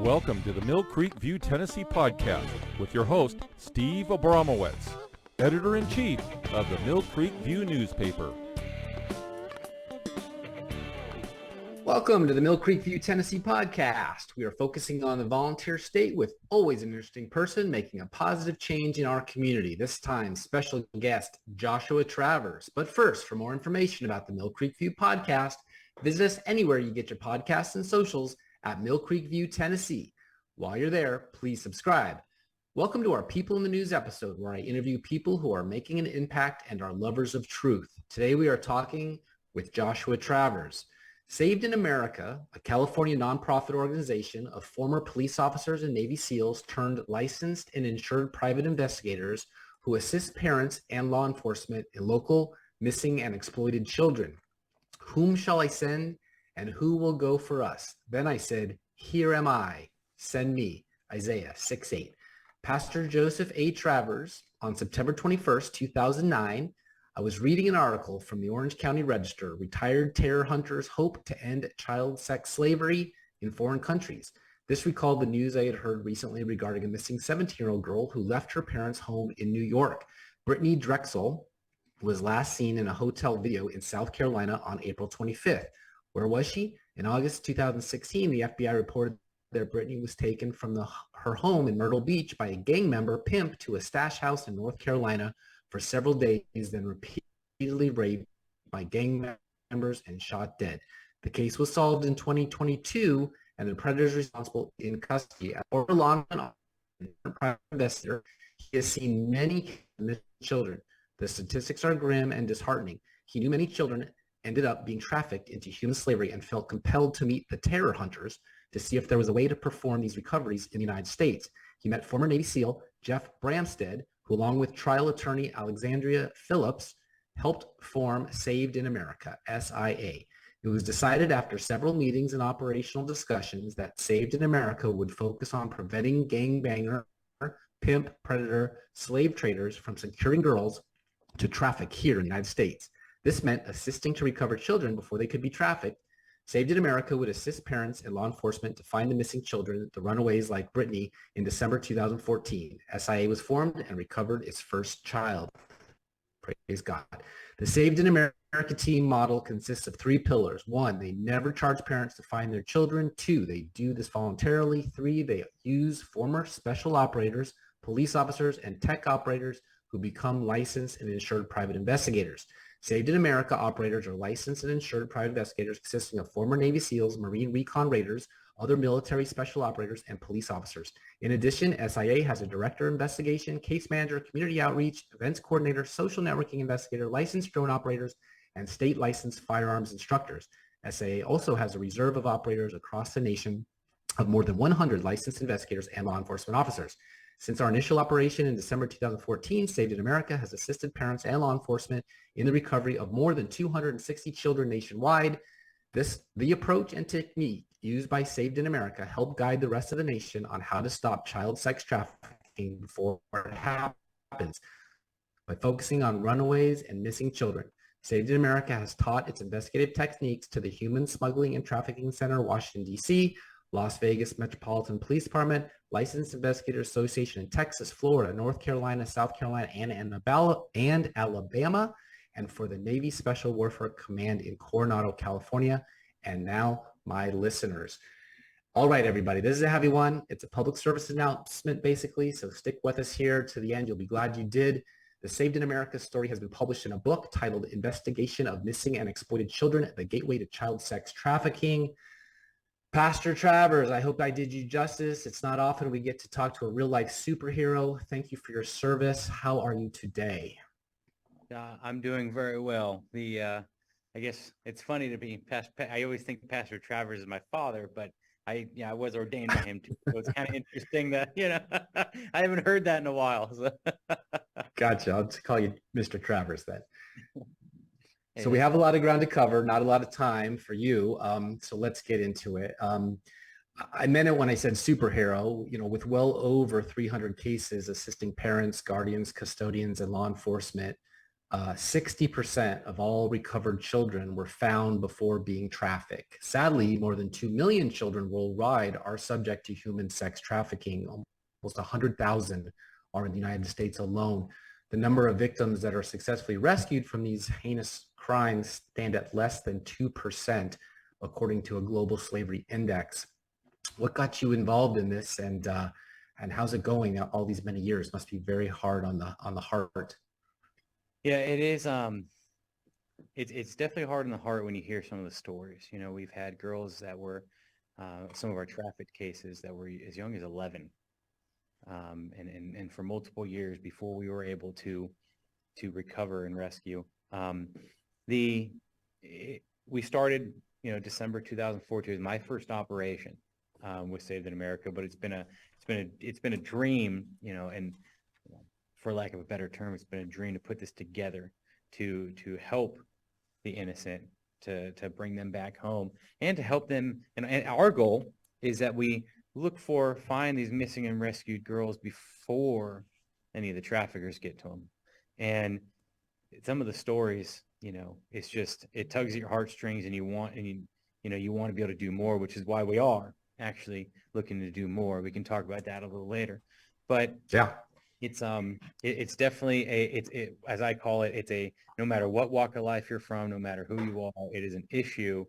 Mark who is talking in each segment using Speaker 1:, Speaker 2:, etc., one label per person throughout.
Speaker 1: Welcome to the Mill Creek View, Tennessee podcast with your host, Steve Abramowitz, Editor-in-Chief of the Mill Creek View newspaper.
Speaker 2: Welcome to the Mill Creek View, Tennessee podcast. We are focusing on the volunteer state with always an interesting person making a positive change in our community. This time, special guest Joshua Travers. But first, for more information about the Mill Creek View podcast, visit us anywhere you get your podcasts and socials at Mill Creek View, Tennessee. While you're there, please subscribe. Welcome to our People in the News episode, where I interview people who are making an impact and are lovers of truth. Today, we are talking with Joshua Travers. Saved in America, a California nonprofit organization of former police officers and Navy SEALs turned licensed and insured private investigators who assist parents and law enforcement in local missing and exploited children. Whom shall I send, and who will go for us? Then I said, here am I, send me. Isaiah 6:8. Pastor Joseph A. Travers, on September 21st, 2009, I was reading an article from the Orange County Register, Retired Terror Hunters Hope to End Child Sex Slavery in Foreign Countries. This recalled the news I had heard recently regarding a missing 17-year-old girl who left her parents' home in New York. Brittany Drexel was last seen in a hotel video in South Carolina on April 25th. Where was she? In August 2016, the FBI reported that Brittany was taken from her home in Myrtle Beach by a gang member pimp to a stash house in North Carolina for several days, then repeatedly raped by gang members and shot dead. The case was solved in 2022, and the predators responsible in custody. Or law private investigator, he has seen many children. The statistics are grim and disheartening. He knew many children ended up being trafficked into human slavery and felt compelled to meet the terror hunters to see if there was a way to perform these recoveries in the United States. He met former Navy SEAL Jeff Bramstead, who, along with trial attorney Alexandria Phillips, helped form Saved in America, SIA. It was decided after several meetings and operational discussions that Saved in America would focus on preventing gangbanger, pimp, predator, slave traders from securing girls to traffic here in the United States. This meant assisting to recover children before they could be trafficked. Saved in America would assist parents and law enforcement to find the missing children, the runaways like Brittany, in December 2014. SIA was formed and recovered its first child. Praise God. The Saved in America team model consists of three pillars. 1, they never charge parents to find their children. 2, they do this voluntarily. 3, they use former special operators, police officers, and tech operators who become licensed and insured private investigators. Saved in America operators are licensed and insured private investigators consisting of former Navy SEALs, Marine Recon Raiders, other military special operators, and police officers. In addition, SIA has a director of investigation, case manager, community outreach, events coordinator, social networking investigator, licensed drone operators, and state licensed firearms instructors. SIA also has a reserve of operators across the nation of more than 100 licensed investigators and law enforcement officers. Since our initial operation in December 2014, Saved in America has assisted parents and law enforcement in the recovery of more than 260 children nationwide. The approach and technique used by Saved in America help guide the rest of the nation on how to stop child sex trafficking before it happens by focusing on runaways and missing children. Saved in America has taught its investigative techniques to the Human Smuggling and Trafficking Center, Washington, D.C., Las Vegas Metropolitan Police Department, Licensed Investigators Association in Texas, Florida, North Carolina, South Carolina, and Alabama, and for the Navy Special Warfare Command in Coronado, California, and now my listeners. All right, everybody, this is a heavy one. It's a public service announcement, basically, so stick with us here to the end. You'll be glad you did. The Saved in America story has been published in a book titled Investigation of Missing and Exploited Children, The Gateway to Child Sex Trafficking. Pastor Travers, I hope I did you justice. It's not often we get to talk to a real-life superhero. Thank you for your service. How are you today?
Speaker 3: I'm doing very well. I guess it's funny to be I always think Pastor Travers is my father, but I was ordained by him too. So it's kind of interesting that, I haven't heard that in a while. So.
Speaker 2: Gotcha. I'll just call you Mr. Travers then. So we have a lot of ground to cover, not a lot of time for you. So let's get into it. I meant it when I said superhero, with well over 300 cases assisting parents, guardians, custodians, and law enforcement 60% of all recovered children were found before being trafficked. Sadly, more than 2 million children worldwide are subject to human sex trafficking. Almost 100,000 are in the United States alone. The number of victims that are successfully rescued from these heinous crimes stand at less than 2%, according to a global slavery index. What got you involved in this, and how's it going all these many years? Must be very hard on the heart.
Speaker 3: Yeah, it is. It's definitely hard on the heart when you hear some of the stories. You know, we've had girls that were some of our trafficked cases that were as young as 11, and for multiple years before we were able to recover and rescue. We started, December 2014 was my first operation with Saved in America, but it's been a dream, and for lack of a better term, it's been a dream to put this together to help the innocent, to bring them back home and to help them. And our goal is that we find these missing and rescued girls before any of the traffickers get to them. And some of the stories, it's just, it tugs at your heartstrings, and you want to be able to do more, which is why we are actually looking to do more. We can talk about that a little later, but
Speaker 2: yeah,
Speaker 3: it's definitely as I call it, it's a, no matter what walk of life you're from, no matter who you are, it is an issue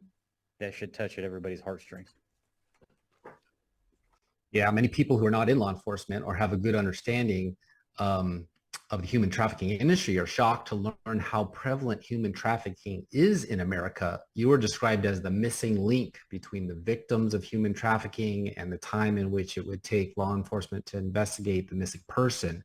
Speaker 3: that should touch at everybody's heartstrings.
Speaker 2: Yeah, many people who are not in law enforcement or have a good understanding of the human trafficking industry are shocked to learn how prevalent human trafficking is in America. You were described as the missing link between the victims of human trafficking and the time in which it would take law enforcement to investigate the missing person.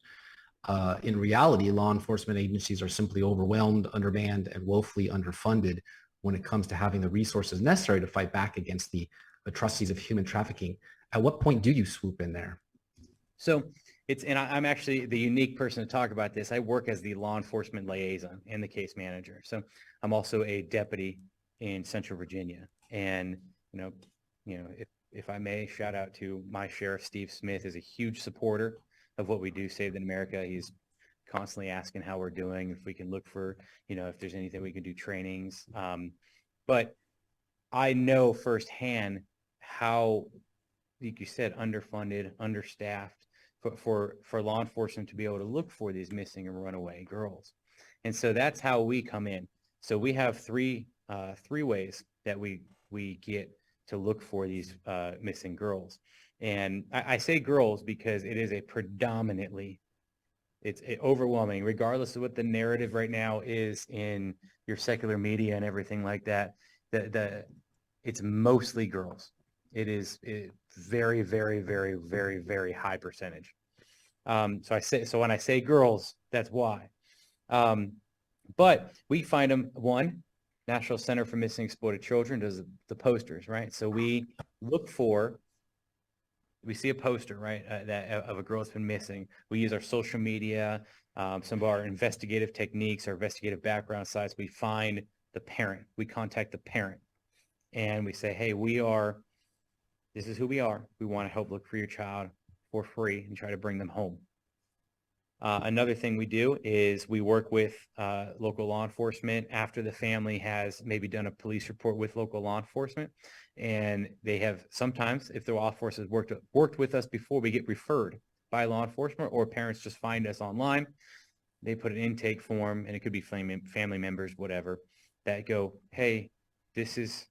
Speaker 2: In reality, law enforcement agencies are simply overwhelmed, undermanned, and woefully underfunded when it comes to having the resources necessary to fight back against the atrocities of human trafficking. At what point do you swoop in there?
Speaker 3: So I'm actually the unique person to talk about this. I work as the law enforcement liaison and the case manager. So I'm also a deputy in Central Virginia. And, if I may, shout out to my sheriff, Steve Smith, is a huge supporter of what we do, Saved in America. He's constantly asking how we're doing, if we can look for, if there's anything we can do, trainings. But I know firsthand how, like you said, underfunded, understaffed for law enforcement to be able to look for these missing and runaway girls. And so that's how we come in. So we have three ways that we get to look for these missing girls. And I say girls because it is it's overwhelming, regardless of what the narrative right now is in your secular media and everything like that. It's mostly girls. It's very, very, very, very, very high percentage. So when I say girls, that's why. But we find them. One, National Center for Missing and Exploited Children does the posters, right? So we see a poster, right, of a girl that's been missing. We use our social media, some of our investigative techniques, our investigative background sites. We find the parent. We contact the parent, and we say, hey, this is who we are. We want to help look for your child for free and try to bring them home. Another thing we do is we work with local law enforcement after the family has maybe done a police report with local law enforcement. And they have sometimes, if the law enforcement has worked with us before, we get referred by law enforcement, or parents just find us online. They put an intake form, and it could be family members, whatever, that go, hey, this is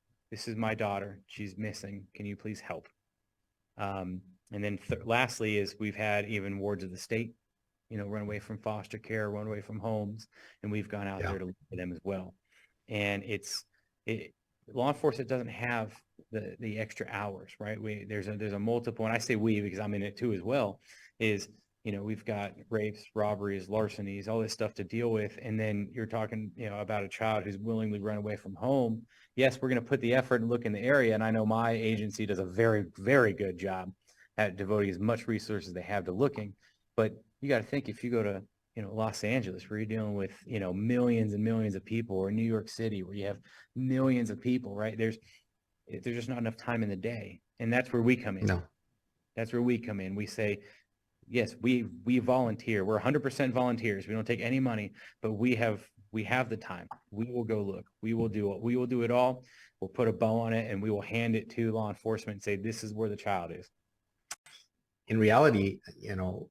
Speaker 3: my daughter. She's missing. Can you please help? And then lastly is we've had even wards of the state, run away from foster care, run away from homes, and we've gone out there to look for them as well. And law enforcement doesn't have the extra hours, right? There's a multiple, and I say we because I'm in it too as well, is, we've got rapes, robberies, larcenies, all this stuff to deal with. And then you're talking, about a child who's willingly run away from home. Yes, we're going to put the effort and look in the area. And I know my agency does a very, very good job at devoting as much resources as they have to looking. But you got to think, if you go to, Los Angeles, where you're dealing with, millions and millions of people, or New York City, where you have millions of people, right? There's just not enough time in the day. And that's where we come in.
Speaker 2: No.
Speaker 3: That's where we come in. We say, yes, we volunteer. We're 100% volunteers. We don't take any money, but we have the time. We will go look. We will do it all. We'll put a bow on it, and we will hand it to law enforcement and say, this is where the child is.
Speaker 2: In reality,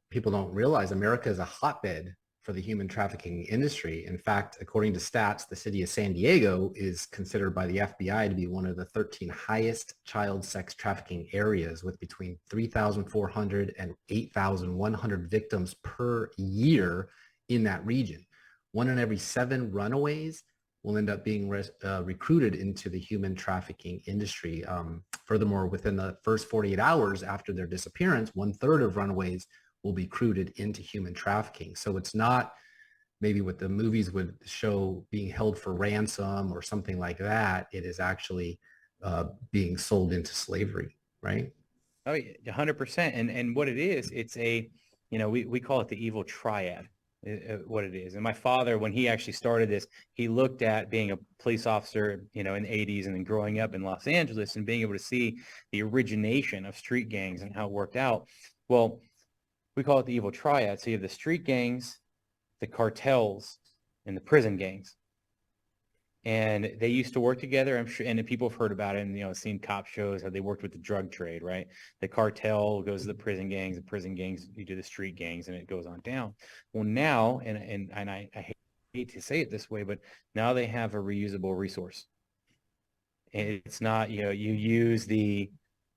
Speaker 2: people don't realize America is a hotbed for the human trafficking industry. In fact, according to stats, the city of San Diego is considered by the FBI to be one of the 13 highest child sex trafficking areas, with between 3,400 and 8,100 victims per year in that region. 1 in every 7 runaways will end up being recruited into the human trafficking industry. Furthermore, within the first 48 hours after their disappearance, 1/3 of runaways will be recruited into human trafficking. So it's not maybe what the movies would show being held for ransom or something like that. It is actually being sold into slavery, right?
Speaker 3: Oh, yeah, 100%. And what it is, it's we call it the evil triad. What it is. And my father, when he actually started this, he looked at being a police officer, in the 80s and then growing up in Los Angeles and being able to see the origination of street gangs and how it worked out. Well, we call it the evil triad. So you have the street gangs, the cartels, and the prison gangs. And they used to work together, I'm sure, and people have heard about it and, seen cop shows, how they worked with the drug trade, right? The cartel goes to the prison gangs, you do the street gangs, and it goes on down. Well, now, and I hate to say it this way, but now they have a reusable resource. And it's not, you use the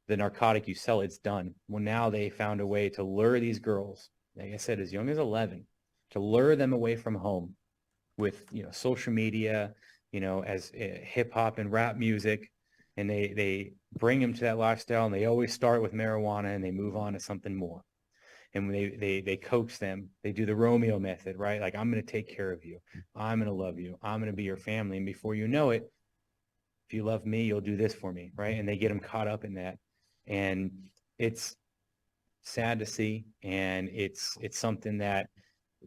Speaker 3: narcotic, you sell, it's done. Well, now they found a way to lure these girls, like I said, as young as 11, to lure them away from home with, social media, as hip hop and rap music, and they bring them to that lifestyle, and they always start with marijuana and they move on to something more. And they coax them. They do the Romeo method, right? Like, I'm going to take care of you. I'm going to love you. I'm going to be your family. And before you know it, if you love me, you'll do this for me, right? And they get them caught up in that. And it's sad to see. And it's something that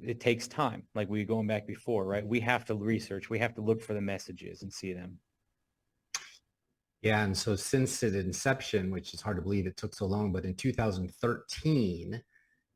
Speaker 3: it takes time. Like we were going back before, right? We have to research. We have to look for the messages and see them.
Speaker 2: Yeah, and so since its inception, which is hard to believe it took so long, but in 2013,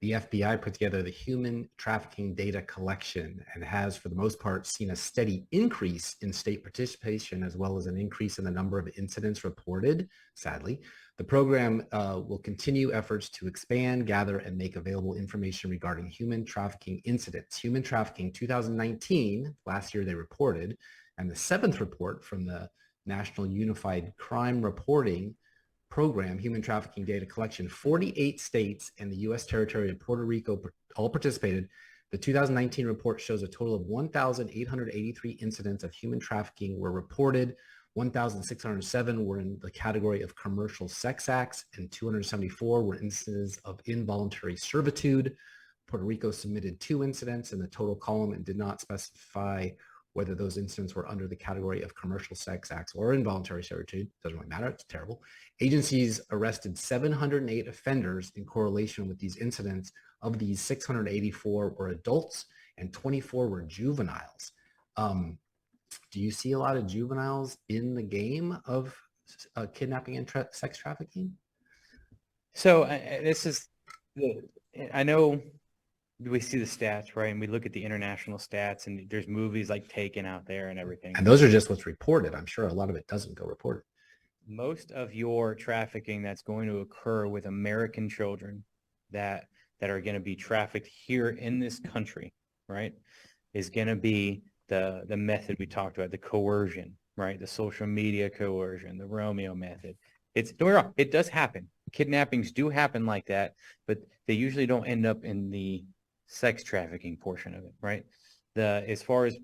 Speaker 2: the FBI put together the Human Trafficking Data Collection and has, for the most part, seen a steady increase in state participation, as well as an increase in the number of incidents reported, sadly. The program will continue efforts to expand, gather, and make available information regarding human trafficking incidents. Human trafficking 2019, last year they reported, and the 7th report from the National Unified Crime Reporting Program, Human Trafficking Data Collection, 48 states and the U.S. territory of Puerto Rico all participated. The 2019 report shows a total of 1,883 incidents of human trafficking were reported. 1,607 were in the category of commercial sex acts, and 274 were instances of involuntary servitude. Puerto Rico submitted 2 incidents in the total column and did not specify whether those incidents were under the category of commercial sex acts or involuntary servitude. Doesn't really matter. It's terrible. Agencies arrested 708 offenders in correlation with these incidents. Of these, 684 were adults and 24 were juveniles. Do you see a lot of juveniles in the game of kidnapping and sex trafficking?
Speaker 3: So I know we see the stats, right? And we look at the international stats, and there's movies like Taken out there and everything.
Speaker 2: And those are just what's reported. I'm sure a lot of it doesn't go reported.
Speaker 3: Most of your trafficking that's going to occur with American children that are going to be trafficked here in this country, right, is going to be the method we talked about, the coercion, right? The social media coercion, the Romeo method. It does happen. Kidnappings do happen like that, but they usually don't end up in the sex trafficking portion of it, right? As far as,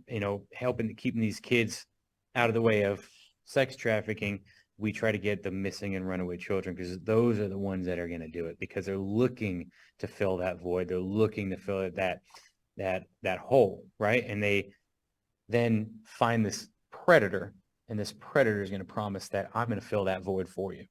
Speaker 3: helping keeping these kids out of the way of sex trafficking, we try to get the missing and runaway children, because those are the ones that are going to do it, because they're looking to fill that void. They're looking to fill that hole, right? And they then find this predator, and this predator is going to promise that I'm going to fill that void for you.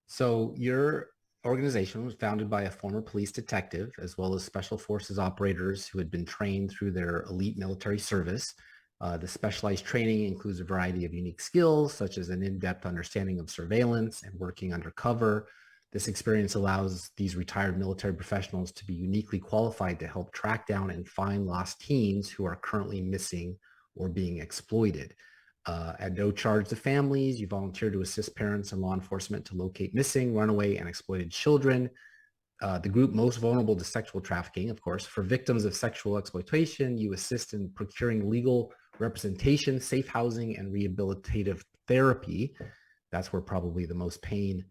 Speaker 2: So your organization was founded by a former police detective, as well as special forces operators who had been trained through their elite military service. The specialized training includes a variety of unique skills, such as an in-depth understanding of surveillance and working undercover. This experience allows these retired military professionals to be uniquely qualified to help track down and find lost teens who are currently missing or being exploited. At no charge to families, you volunteer to assist parents and law enforcement to locate missing, runaway, and exploited children. The group most vulnerable to sexual trafficking, of course. For victims of sexual exploitation, you assist in procuring legal representation, safe housing, and rehabilitative therapy. That's where probably the most pain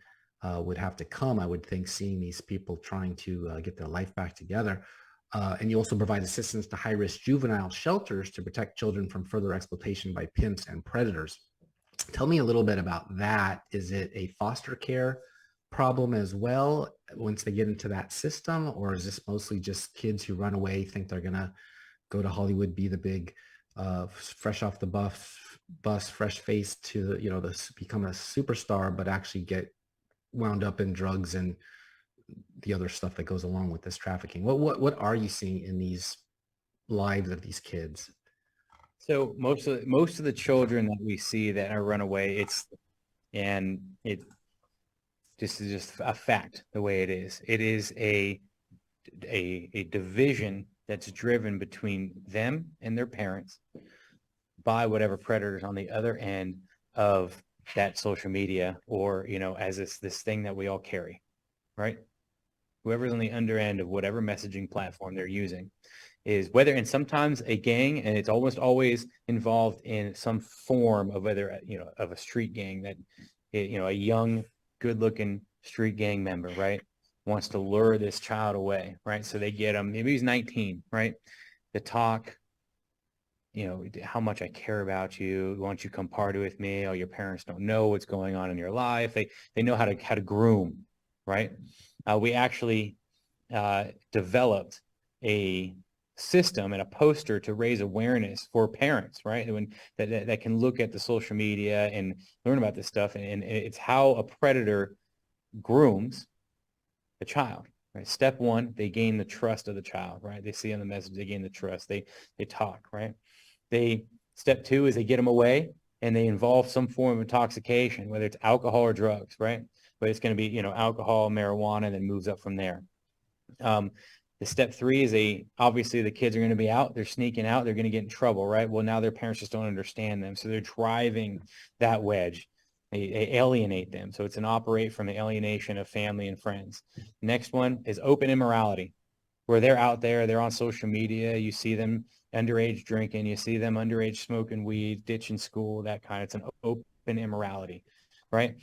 Speaker 2: would have to come, I would think, seeing these people trying to get their life back together. And you also provide assistance to high-risk juvenile shelters to protect children from further exploitation by pimps and predators. Tell me a little bit about that. Is it a foster care problem as well once they get into that system, or is this mostly just kids who run away, think they're going to go to Hollywood, be the big fresh off the bus, fresh face to, become a superstar, but actually get wound up in drugs and the other stuff that goes along with this trafficking? What are you seeing in these lives of these kids?
Speaker 3: So most of the children that we see that are runaway, it this is just a fact the way it is. It is a division that's driven between them and their parents by whatever predators on the other end of that social media, or, as this thing that we all carry, right? Whoever's on the under end of whatever messaging platform they're using is whether, and sometimes a gang, and it's almost always involved in some form of whether, of a street gang that, a young, good-looking street gang member, right, wants to lure this child away, right? So they get him, maybe he's 19, right, to talk, how much I care about you. Why don't you come party with me? Oh, your parents don't know what's going on in your life. They know how to groom, right? We actually developed a system and a poster to raise awareness for parents, right? That can look at the social media and learn about this stuff. And it's how a predator grooms a child, right? Step one, they gain the trust of the child, right? They see on the message, they gain the trust. They talk, right? Step two is they get them away and they involve some form of intoxication, whether it's alcohol or drugs, right? But it's going to be, alcohol, marijuana, and then moves up from there. The step three is obviously the kids are going to be out. They're sneaking out. They're going to get in trouble, right? Well, now their parents just don't understand them. So they're driving that wedge. They alienate them. So it's an operate from the alienation of family and friends. Next one is open immorality, where they're out there, they're on social media. You see them underage drinking. You see them underage smoking weed, ditching school, that kind. It's an open immorality, right?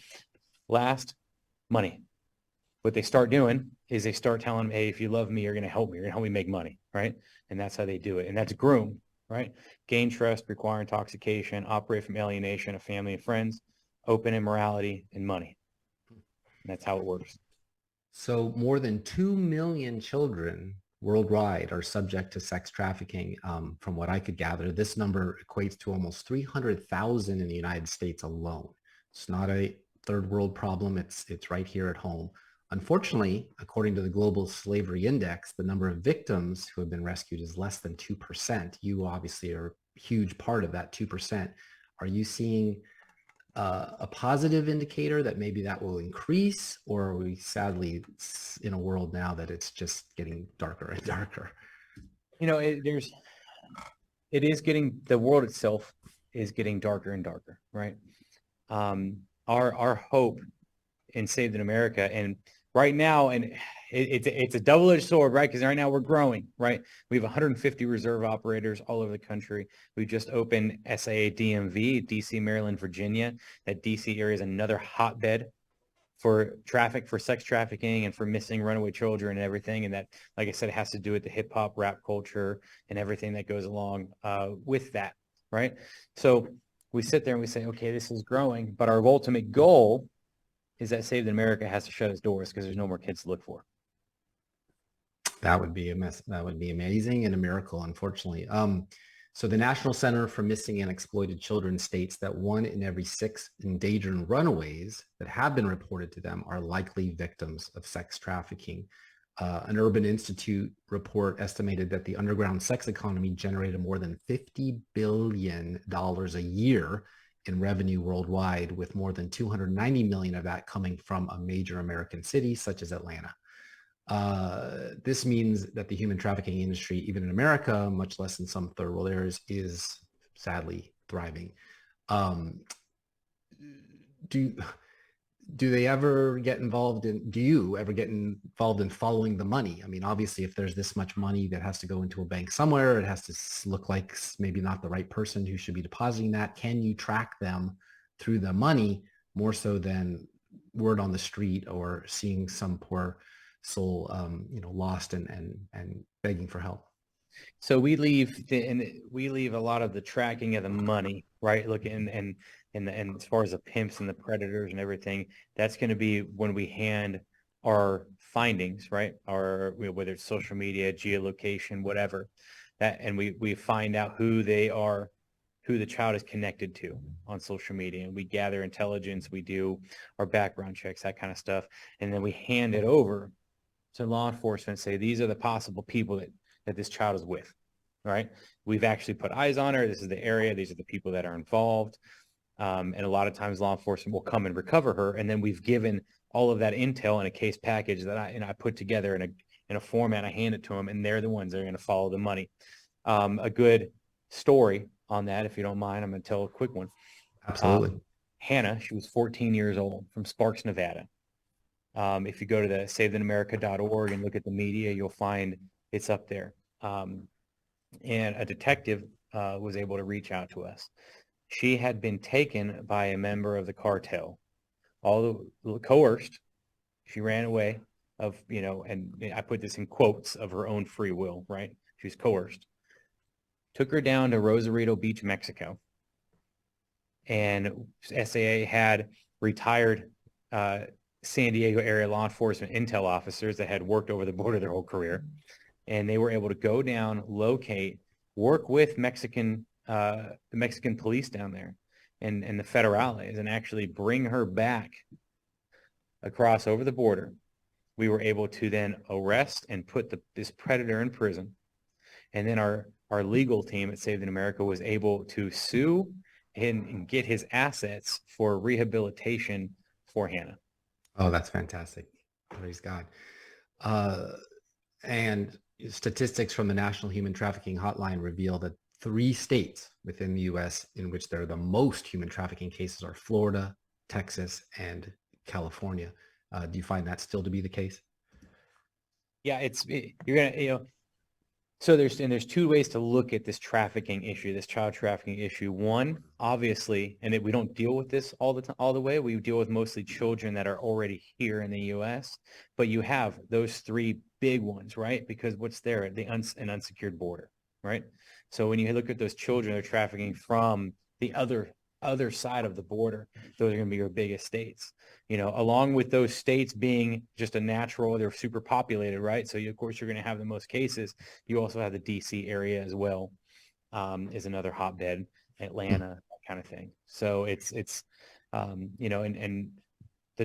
Speaker 3: Last, money. What they start doing is they start telling them, hey, if you love me, you're going to help me. You're going to help me make money, right? And that's how they do it. And that's groom, right? Gain trust, require intoxication, operate from alienation of family and friends, open immorality, and money. And that's how it works.
Speaker 2: So more than 2 million children worldwide are subject to sex trafficking. From what I could gather, this number equates to almost 300,000 in the United States alone. It's not a third world problem. It's right here at home. Unfortunately, according to the Global Slavery Index, the number of victims who have been rescued is less than 2%. You obviously are a huge part of that 2%. Are you seeing a positive indicator that maybe that will increase, or are we sadly in a world now that it's just getting darker and darker?
Speaker 3: The world itself is getting darker and darker, right? Our hope in Saved in America, and right now, and it's a double-edged sword, right? Because right now we're growing, right? We have 150 reserve operators all over the country. We just opened SIA DMV, DC, Maryland, Virginia. That DC area is another hotbed for sex trafficking and for missing runaway children and everything. And that, like I said, it has to do with the hip hop rap culture and everything that goes along with that, right? So we sit there and we say, okay, this is growing, but our ultimate goal is that Saved in America has to shut its doors because there's no more kids to look for.
Speaker 2: That would be a mess. That would be amazing and a miracle, unfortunately. So the National Center for Missing and Exploited Children states that 1 in every 6 endangered runaways that have been reported to them are likely victims of sex trafficking. An Urban Institute report estimated that the underground sex economy generated more than $50 billion a year in revenue worldwide, with more than 290 million of that coming from a major American city such as Atlanta. This means that the human trafficking industry, even in America, much less in some third world areas, is sadly thriving. Do you ever get involved in following the money? I mean, obviously, if there's this much money that has to go into a bank somewhere, it has to look like maybe not the right person who should be depositing that. Can you track them through the money more so than word on the street or seeing some poor soul, lost and begging for help?
Speaker 3: So we leave a lot of the tracking of the money, right? Look, and as far as the pimps and the predators and everything, that's going to be when we hand our findings, right? Whether it's social media, geolocation, whatever, and we find out who they are, who the child is connected to on social media, and we gather intelligence, we do our background checks, that kind of stuff, and then we hand it over to law enforcement, say these are the possible people that this child is with, right? We've actually put eyes on her. This is the area. These are the people that are involved. And a lot of times law enforcement will come and recover her. And then we've given all of that intel in a case package that I put together in a format. I hand it to them, and they're the ones that are going to follow the money. A good story on that, if you don't mind, I'm going to tell a quick one.
Speaker 2: Absolutely.
Speaker 3: Hannah, she was 14 years old, from Sparks, Nevada. If you go to the SaveTheAmerica.org and look at the media, you'll find it's up there. And a detective was able to reach out to us. She had been taken by a member of the cartel, coerced. She ran away and I put this in quotes, of her own free will, right? She was coerced. Took her down to Rosarito Beach, Mexico. And SAA had retired San Diego area law enforcement intel officers that had worked over the border their whole career. And they were able to go down, locate, work with the Mexican police down there and the federales, and actually bring her back across over the border. We were able to then arrest and put this predator in prison. And then our legal team at Save the America was able to sue and get his assets for rehabilitation for Hannah.
Speaker 2: Oh, that's fantastic. Praise God. And statistics from the National Human Trafficking Hotline reveal that 3 states within the U.S. in which there are the most human trafficking cases are Florida, Texas, and California. Do you find that still to be the case?
Speaker 3: Yeah, so there's 2 ways to look at this trafficking issue, this child trafficking issue. One, obviously, and we don't deal with this all the way. We deal with mostly children that are already here in the U.S. But you have those 3 big ones, right? Because what's there? An unsecured border, right? So when you look at those children that are trafficking from the other side of the border, those are going to be your biggest states. Along with those states being just they're super populated, right? So of course you're going to have the most cases. You also have the DC area as well, is another hotbed, Atlanta, that kind of thing. So it's and the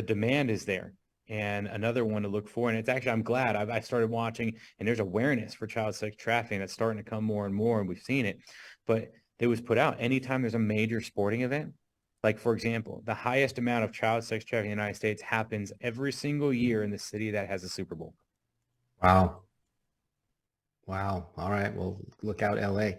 Speaker 3: demand is there. And another one to look for, and it's actually, I'm glad I started watching, and there's awareness for child sex trafficking that's starting to come more and more, and we've seen it. But it was put out anytime there's a major sporting event. Like, for example, the highest amount of child sex trafficking in the United States happens every single year in the city that has a Super Bowl.
Speaker 2: Wow. All right. Well, look out, LA.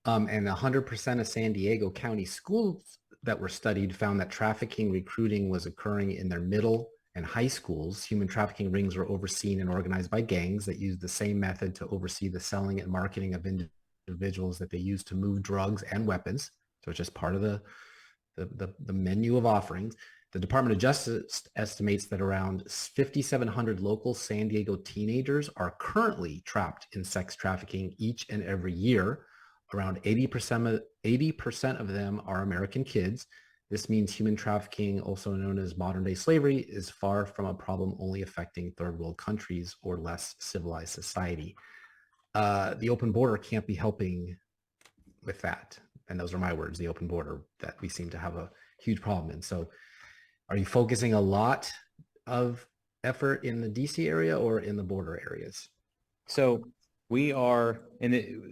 Speaker 2: And 100% of San Diego County schools that were studied found that trafficking recruiting was occurring in their middle and high schools. Human trafficking rings were overseen and organized by gangs that used the same method to oversee the selling and marketing of individuals that they used to move drugs and weapons. So it's just part of the menu of offerings. The Department of Justice estimates that around 5,700 local San Diego teenagers are currently trapped in sex trafficking each and every year. Around 80% of them are American kids. This means human trafficking, also known as modern-day slavery, is far from a problem only affecting third world countries or less civilized society. The open border can't be helping with that. And those are my words, the open border, that we seem to have a huge problem in. So are you focusing a lot of effort in the DC area or in the border areas?
Speaker 3: So We are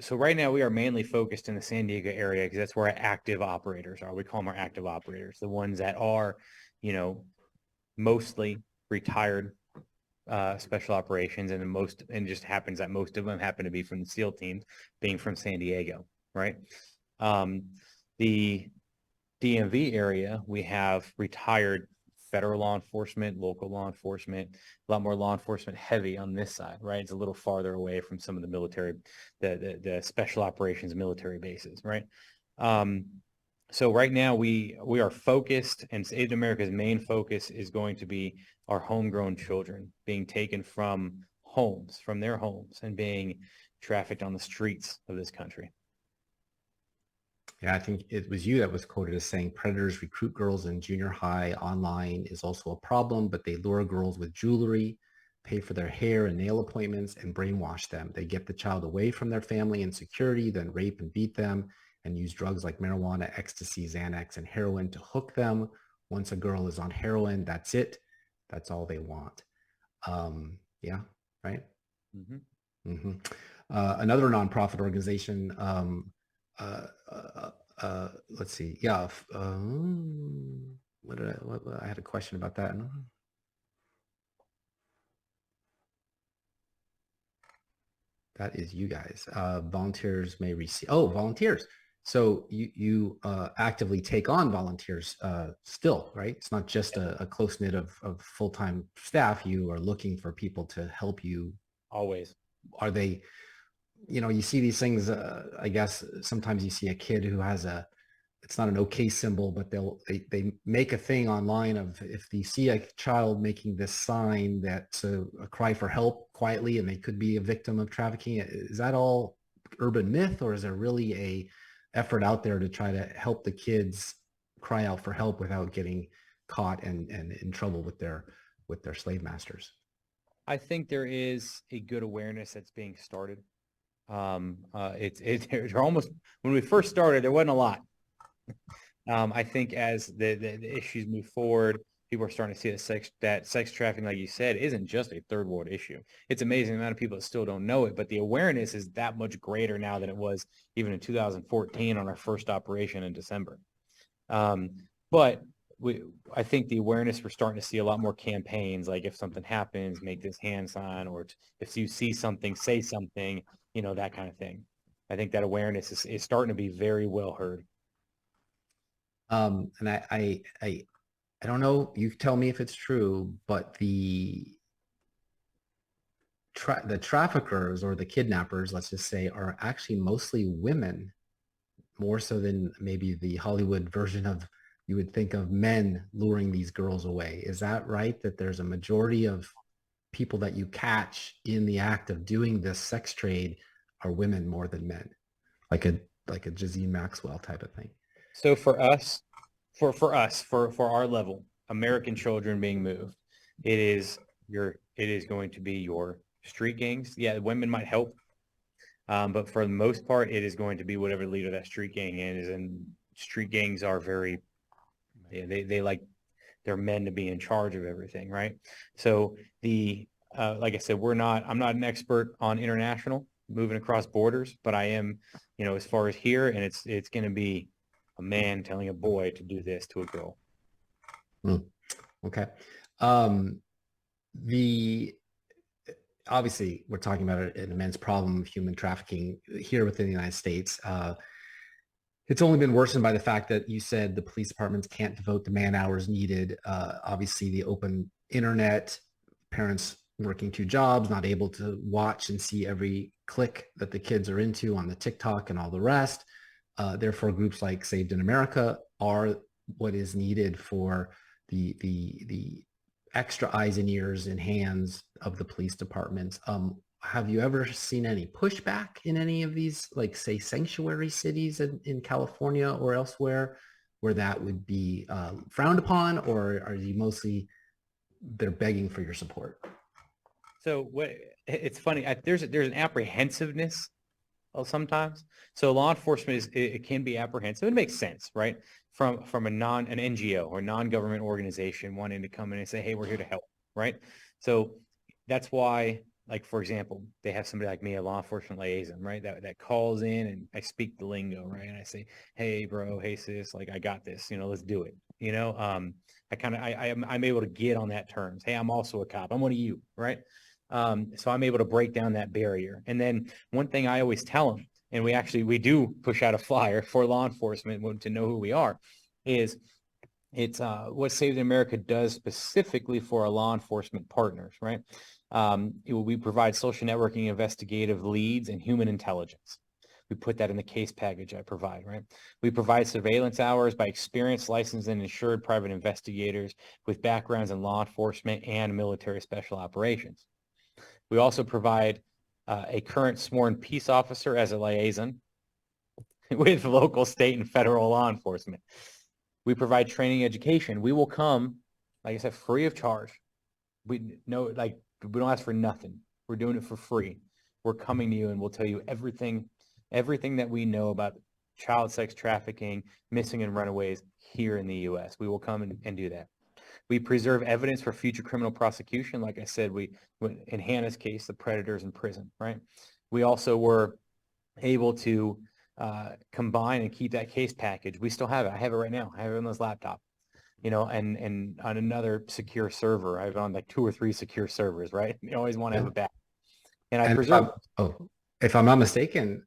Speaker 3: so right now we are mainly focused in the San Diego area because that's where our active operators are. We call them our active operators, the ones that are, mostly retired special operations, and just happens that most of them happen to be from the SEAL teams, being from San Diego, right? The DMV area, we have retired federal law enforcement, local law enforcement, a lot more law enforcement heavy on this side, right? It's a little farther away from some of the military, the special operations military bases, right? So right now we are focused, and Aid America's main focus is going to be our homegrown children being taken from their homes, and being trafficked on the streets of this country.
Speaker 2: Yeah, I think it was you that was quoted as saying predators recruit girls in junior high. Online is also a problem, but they lure girls with jewelry, pay for their hair and nail appointments, and brainwash them. They get the child away from their family and security, then rape and beat them, and use drugs like marijuana, ecstasy, Xanax, and heroin to hook them. Once a girl is on heroin, that's it. That's all they want. Yeah, right?
Speaker 3: Mm-hmm.
Speaker 2: Mm-hmm. Another nonprofit organization, let's see. Yeah. I had a question about that. That is you guys. Volunteers may receive, volunteers. So you actively take on volunteers still, right? It's not just a close knit of full-time staff. You are looking for people to help you.
Speaker 3: Always.
Speaker 2: Are they, you see these things, I guess sometimes you see a kid who has it's not an okay symbol, but they make a thing online of, if they see a child making this sign that's a cry for help quietly, and they could be a victim of trafficking. Is that all urban myth, or is there really a effort out there to try to help the kids cry out for help without getting caught and in trouble with their slave masters?
Speaker 3: I think there is a good awareness that's being started. It's almost, when we first started, there wasn't a lot. I think as the issues move forward, people are starting to see that sex trafficking, like you said, isn't just a third world issue. It's amazing the amount of people that still don't know it, but the awareness is that much greater now than it was even in 2014 on our first operation in December. But I think the awareness, we're starting to see a lot more campaigns, like if something happens, make this hand sign, or if you see something, say something, that kind of thing. I think that awareness is starting to be very well heard.
Speaker 2: And I don't know, you tell me if it's true, but the traffickers or the kidnappers, let's just say, are actually mostly women, more so than maybe the Hollywood version of, you would think of men luring these girls away. Is that right? That there's a majority of people that you catch in the act of doing this sex trade are women more than men, like a Jazine Maxwell type of thing?
Speaker 3: So for us, for our level, American children being moved, it is going to be your street gangs. Yeah, women might help, but for the most part, it is going to be whatever leader that street gang is. And street gangs are very, they like their men to be in charge of everything, right? So like I said, I'm not an expert on international moving across borders, but I am, as far as here, and it's going to be a man telling a boy to do this to a girl.
Speaker 2: Okay. Obviously, we're talking about an immense problem of human trafficking here within the United States. It's only been worsened by the fact that you said the police departments can't devote the man hours needed. Obviously, the open internet, parents working 2 jobs, not able to watch and see every click that the kids are into on the TikTok and all the rest. Therefore, groups like Saved in America are what is needed for the extra eyes and ears and hands of the police departments. Have you ever seen any pushback in any of these, like, say, sanctuary cities in California or elsewhere, where that would be frowned upon, or are you mostly, they're begging for your support?
Speaker 3: So it's funny. There's an apprehensiveness sometimes. So law enforcement it can be apprehensive. It makes sense, right? From an NGO or non-government organization wanting to come in and say, hey, we're here to help, right? So that's why like, for example, they have somebody like me, a law enforcement liaison, right? That calls in and I speak the lingo, right? And I say, hey, bro, hey, sis, like, I got this, let's do it. I'm able to get on that terms. Hey, I'm also a cop. I'm one of you, right? So I'm able to break down that barrier. And then one thing I always tell them, and we do push out a flyer for law enforcement to know who we are, is it's what Saved America does specifically for our law enforcement partners, right? We provide social networking, investigative leads, and human intelligence. We put that in the case package I provide, right? We provide surveillance hours by experienced, licensed, and insured private investigators with backgrounds in law enforcement and military special operations. We also provide a current sworn peace officer as a liaison with local, state, and federal law enforcement. We provide training education. We will come, like I said, free of charge. We don't ask for nothing. We're doing it for free. We're coming to you and we'll tell you everything that we know about child sex trafficking, missing and runaways here in the U.S. We will come and do that. We preserve evidence for future criminal prosecution. Like I said, in Hannah's case, the predator's in prison, right? We also were able to combine and keep that case package. We still have it. I have it right now. I have it on this laptop. And on another secure server. I have on like 2 or 3 secure servers, right? You always want to have a back. And I preserve.
Speaker 2: If I'm not mistaken,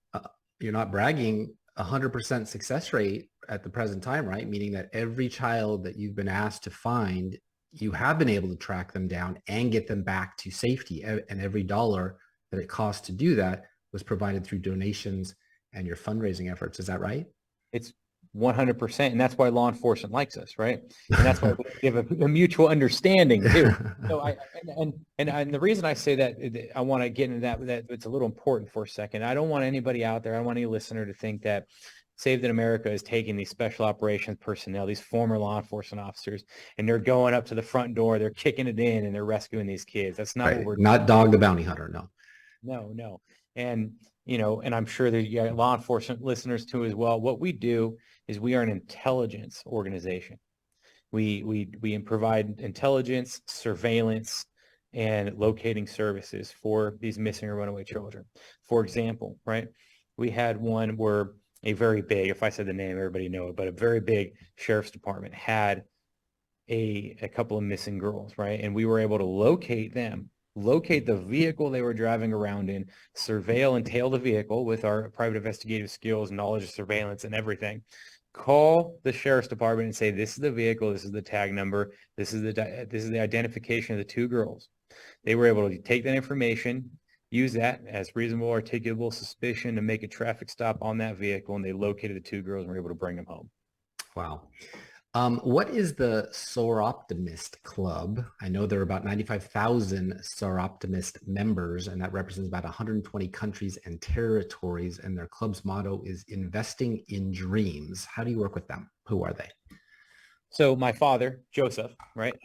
Speaker 2: you're not bragging, 100% success rate at the present time, right? Meaning that every child that you've been asked to find, you have been able to track them down and get them back to safety. And every dollar that it costs to do that was provided through donations and your fundraising efforts. Is that right?
Speaker 3: It's 100%. And that's why law enforcement likes us, right? And that's why we have a mutual understanding too. So and the reason I say that, I want to get into that it's a little important for a second. I don't want anybody out there, I don't want any listener to think that Saved in America is taking these special operations personnel, these former law enforcement officers, and they're going up to the front door, they're kicking it in, and they're rescuing these kids. That's not what we're doing.
Speaker 2: Not Dog the Bounty Hunter, no.
Speaker 3: No. And, and I'm sure that you got law enforcement listeners too as well. What we do is we are an intelligence organization. We provide intelligence, surveillance, and locating services for these missing or runaway children. For example, right, we had one where a very big, if I said the name, everybody know it, but a very big sheriff's department had a couple of missing girls, right? And we were able to locate them, locate the vehicle they were driving around in, surveil and tail the vehicle with our private investigative skills, knowledge of surveillance and everything. Call the sheriff's department and say, this is the vehicle, this is the tag number, this is the identification of the 2 girls. They were able to take that information, use that as reasonable, articulable suspicion to make a traffic stop on that vehicle, and they located the 2 girls and were able to bring them home.
Speaker 2: Wow. What is the SOAR Optimist Club? I know there are about 95,000 SOAR Optimist members, and that represents about 120 countries and territories. And their club's motto is investing in dreams. How do you work with them? Who are they?
Speaker 3: So my father, Joseph, right,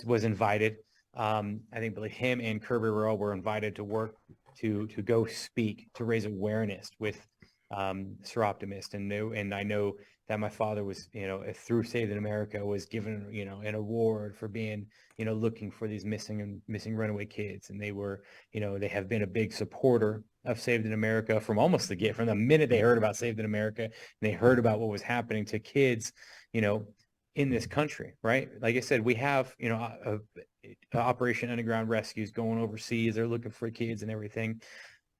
Speaker 3: was invited. I think him and Kirby Rowe were invited to work to go speak, to raise awareness with SOAR Optimist. And I know that my father was, through Saved in America, was given, an award for being, looking for these missing runaway kids. And they were, they have been a big supporter of Saved in America from from the minute they heard about Saved in America, and they heard about what was happening to kids, in this country, right? Like I said, we have, Operation Underground Rescues going overseas. They're looking for kids and everything,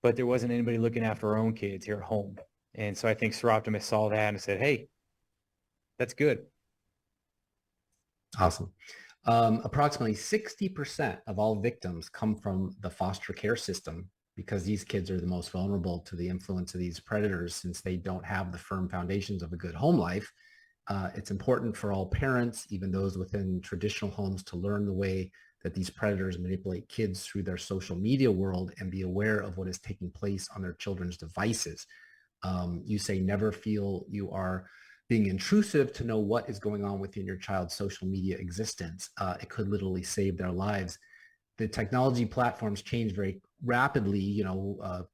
Speaker 3: but there wasn't anybody looking after our own kids here at home. And so I think SOAR Optimist saw that and said, hey, that's good.
Speaker 2: Awesome. Approximately 60% of all victims come from the foster care system, because these kids are the most vulnerable to the influence of these predators, since they don't have the firm foundations of a good home life. It's important for all parents, even those within traditional homes, to learn the way that these predators manipulate kids through their social media world and be aware of what is taking place on their children's devices. You say never feel you are being intrusive to know what is going on within your child's social media existence. It could literally save their lives. The technology platforms change very rapidly.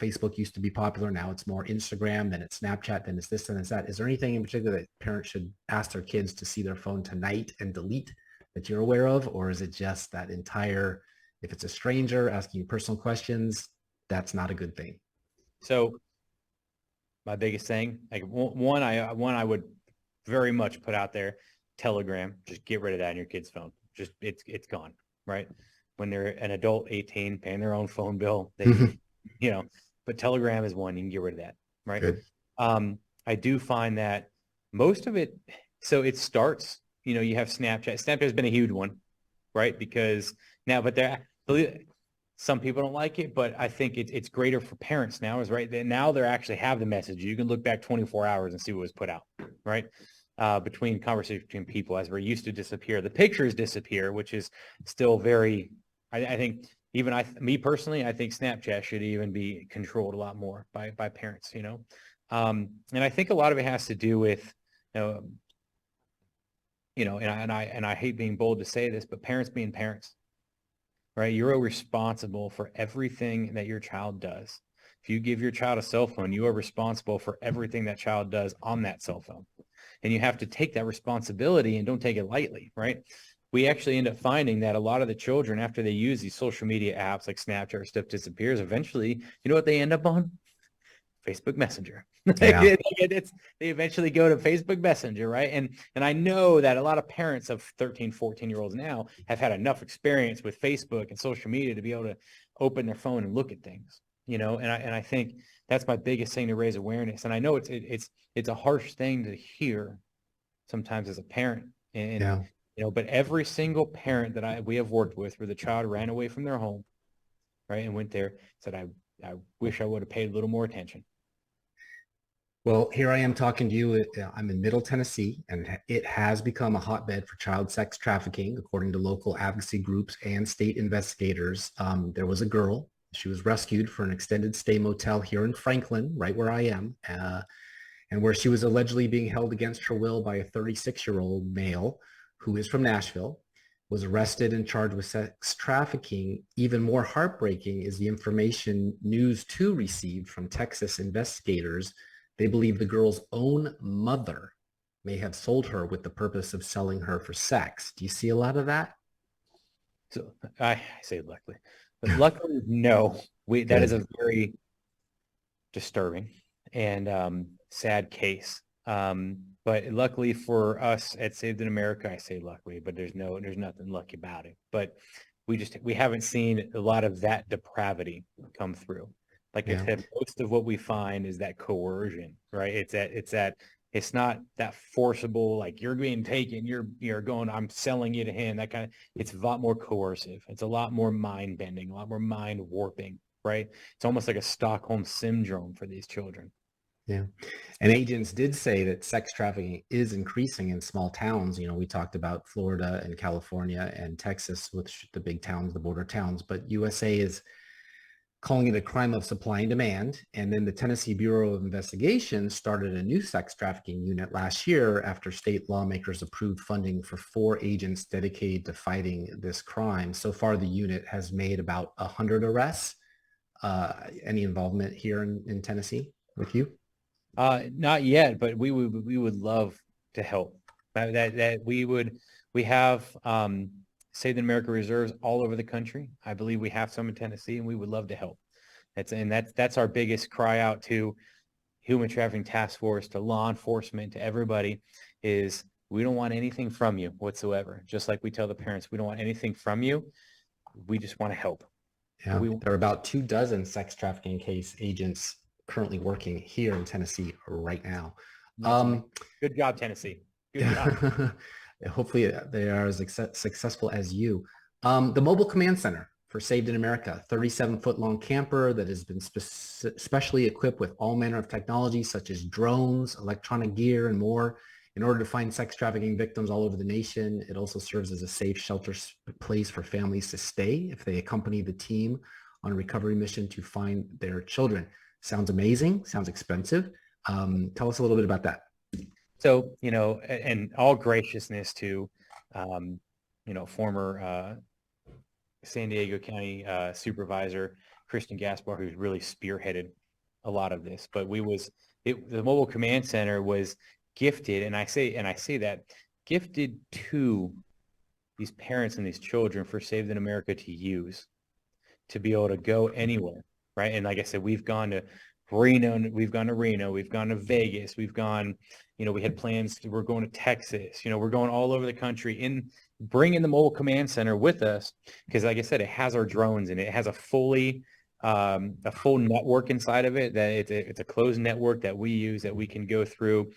Speaker 2: Facebook used to be popular. Now it's more Instagram, then it's Snapchat, then it's this, then it's that. Is there anything in particular that parents should ask their kids to see their phone tonight and delete that you're aware of? Or is it just that entire If it's a stranger asking you personal questions, that's not a good thing.
Speaker 3: So my biggest thing, like one I would very much put out there, Telegram. Just get rid of that on your kid's phone. Just it's gone, right? When they're an adult, 18, paying their own phone bill, they can, but Telegram is one. You can get rid of that, right?
Speaker 2: Good.
Speaker 3: I do find that most of it, so it starts, you have Snapchat. Snapchat has been a huge one, right? Because now, but some people don't like it, but I think it's greater for parents now, is right. Now they actually have the message. You can look back 24 hours and see what was put out, right? Between conversations between people, as we're used to disappear. The pictures disappear, which is still very, I think, even me personally, I think Snapchat should even be controlled a lot more by parents, and I think a lot of it has to do with, and I hate being bold to say this, but parents being parents, right? You're responsible for everything that your child does. If you give your child a cell phone, you are responsible for everything that child does on that cell phone. And you have to take that responsibility and don't take it lightly, right? We actually end up finding that a lot of the children, after they use these social media apps like Snapchat or stuff disappears, eventually, you know what they end up on? Facebook Messenger.
Speaker 2: Yeah.
Speaker 3: They eventually go to Facebook Messenger, right? And I know that a lot of parents of 13, 14-year-olds now have had enough experience with Facebook and social media to be able to open their phone and look at things, and I think that's my biggest thing to raise awareness. And I know it's a harsh thing to hear sometimes as a parent, and
Speaker 2: Yeah.
Speaker 3: but every single parent that we have worked with where the child ran away from their home, right, and went there, said, I wish I would have paid a little more attention.
Speaker 2: Well, here I am talking to you. I'm in Middle Tennessee, and it has become a hotbed for child sex trafficking, according to local advocacy groups and state investigators. There was a girl. She was rescued for an extended stay motel here in Franklin, right where I am, and where she was allegedly being held against her will by a 36-year-old male who is from Nashville, was arrested and charged with sex trafficking. Even more heartbreaking is the information News 2 received from Texas investigators. They believe the girl's own mother may have sold her with the purpose of selling her for sex. Do you see a lot of that?
Speaker 3: So I say luckily, but luckily, no. That is a very disturbing and sad case. But luckily for us at Saved in America, I say luckily, but there's nothing lucky about it. But we haven't seen a lot of that depravity come through. Like I said, most of what we find is that coercion, right? It's not that forcible, like you're being taken, you're going, I'm selling you to him. It's a lot more coercive. It's a lot more mind bending, a lot more mind warping, right? It's almost like a Stockholm syndrome for these children.
Speaker 2: Yeah. And agents did say that sex trafficking is increasing in small towns. We talked about Florida and California and Texas, which the big towns, the border towns, but USA is calling it a crime of supply and demand. And then the Tennessee Bureau of Investigation started a new sex trafficking unit last year after state lawmakers approved funding for 4 agents dedicated to fighting this crime. So far, the unit has made about 100 arrests. Any involvement here in Tennessee with you?
Speaker 3: Not yet, but we would love to help. We have Saved in America reserves all over the country. I believe we have some in Tennessee, and we would love to help. That's our biggest cry out to Human Trafficking Task Force, to law enforcement, to everybody, is we don't want anything from you whatsoever. Just like we tell the parents, we don't want anything from you. We just want to help.
Speaker 2: Yeah, there are about 24 sex trafficking case agents currently working here in Tennessee right now.
Speaker 3: Good job, Tennessee. Good job.
Speaker 2: Hopefully they are as successful as you. The Mobile Command Center for Saved in America, 37-foot long camper that has been specially equipped with all manner of technology such as drones, electronic gear, and more in order to find sex trafficking victims all over the nation. It also serves as a safe shelter place for families to stay if they accompany the team on a recovery mission to find their children. Sounds amazing. Sounds expensive. Tell us a little bit about that.
Speaker 3: So, and all graciousness to, former San Diego County Supervisor Christian Gaspar, who's really spearheaded a lot of this. But the Mobile Command Center was gifted, and I say that, gifted to these parents and these children for Saved in America to use, to be able to go anywhere, right? And like I said, we've gone to Reno, we've gone to Vegas, we've gone, we had plans, we're going to Texas, we're going all over the country, in bringing the mobile command center with us, because like I said, it has our drones and it has a full network inside of it, that it's a closed network that we use, that we can go through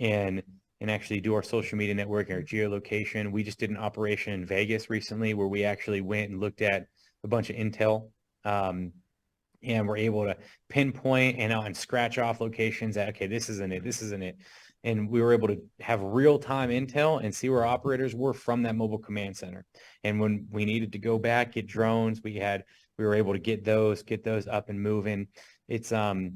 Speaker 3: and actually do our social media network, our geolocation. We just did an operation in Vegas recently where we actually went and looked at a bunch of intel, and we're able to pinpoint and scratch off locations that, okay, this isn't it. And we were able to have real-time intel and see where operators were from that mobile command center. And when we needed to go back, get drones, we were able to get those up and moving. It's a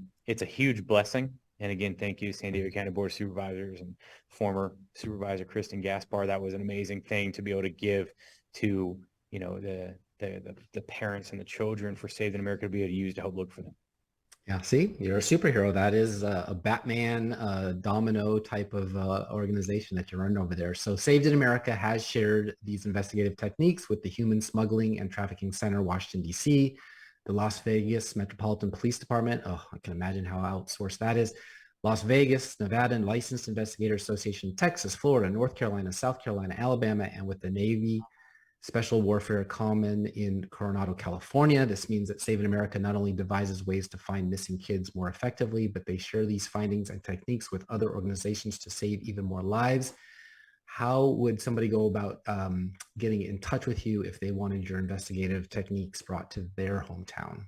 Speaker 3: huge blessing. And again, thank you, San Diego County Board of Supervisors and former Supervisor Kristen Gaspar. That was an amazing thing to be able to give to, the parents and the children for Saved in America to be able to use to help look for them.
Speaker 2: Yeah, see, you're a superhero. That is a Batman domino type of organization that you're running over there. So Saved in America has shared these investigative techniques with the Human Smuggling and Trafficking Center, Washington, D.C., the Las Vegas Metropolitan Police Department. Oh, I can imagine how outsourced that is. Las Vegas, Nevada, and Licensed Investigator Association, Texas, Florida, North Carolina, South Carolina, Alabama, and with the Navy Special Warfare Common in Coronado, California. This means that Save in America not only devises ways to find missing kids more effectively, but they share these findings and techniques with other organizations to save even more lives. How would somebody go about getting in touch with you if they wanted your investigative techniques brought to their hometown?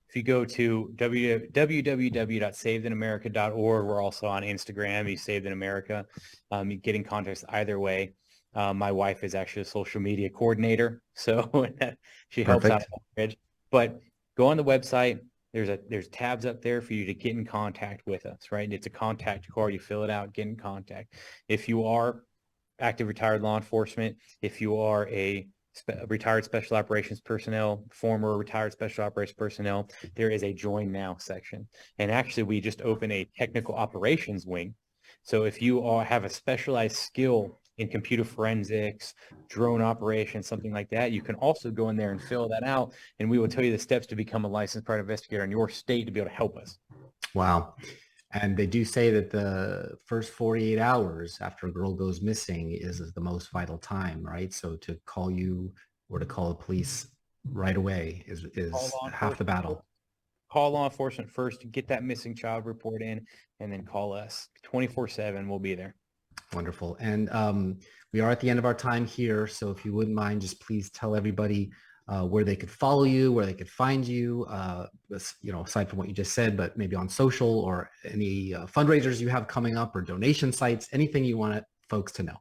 Speaker 3: If you go to www.savedinamerica.org, we're also on Instagram, you Saved in America. You get in contact either way. My wife is actually a social media coordinator, so she helps out. But go on the website. There's tabs up there for you to get in contact with us, right? It's a contact card. You fill it out, get in contact. If you are active retired law enforcement, if you are a retired special operations personnel, former retired special operations personnel, there is a Join Now section. And actually, we just opened a technical operations wing. So if you have a specialized skill in computer forensics, drone operations, something like that, you can also go in there and fill that out, and we will tell you the steps to become a licensed private investigator in your state to be able to help us.
Speaker 2: Wow. And they do say that the first 48 hours after a girl goes missing is the most vital time, right? So to call you or to call the police right away is half the battle.
Speaker 3: Call law enforcement first to get that missing child report in, and then call us 24/7. We'll be there.
Speaker 2: Wonderful. And we are at the end of our time here. So if you wouldn't mind, just please tell everybody where they could follow you, where they could find you, aside from what you just said, but maybe on social or any fundraisers you have coming up or donation sites, anything you want folks to know.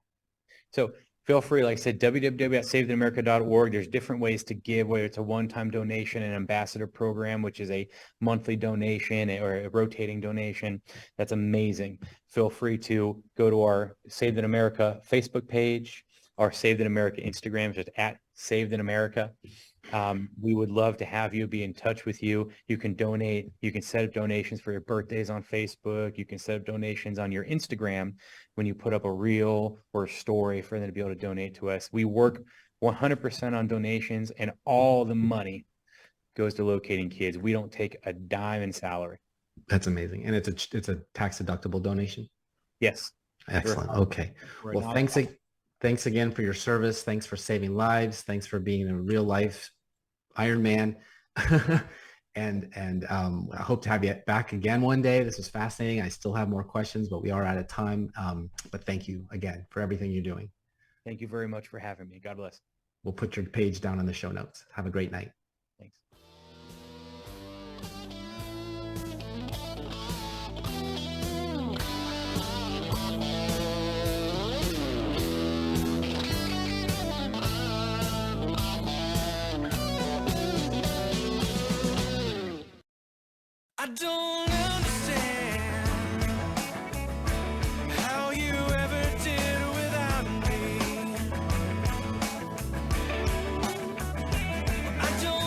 Speaker 3: So feel free, like I said, www.savedinamerica.org. There's different ways to give, whether it's a one-time donation, an ambassador program, which is a monthly donation or a rotating donation. That's amazing. Feel free to go to our Saved in America Facebook page, our Saved in America Instagram, just at Saved in America. We would love to have you, be in touch with you. You can donate. You can set up donations for your birthdays on Facebook. You can set up donations on your Instagram when you put up a reel or a story for them to be able to donate to us. We work 100% on donations, and all the money goes to locating kids. We don't take a dime in salary.
Speaker 2: That's amazing. And it's a tax deductible donation?
Speaker 3: Yes.
Speaker 2: Excellent. Okay. Well, thanks again for your service. Thanks for saving lives. Thanks for being a real life Iron Man. and I hope to have you back again one day. This was fascinating. I still have more questions, but we are out of time. But thank you again for everything you're doing.
Speaker 3: Thank you very much for having me. God bless.
Speaker 2: We'll put your page down in the show notes. Have a great night.
Speaker 3: Thanks.
Speaker 4: I don't understand how you ever did without me. I don't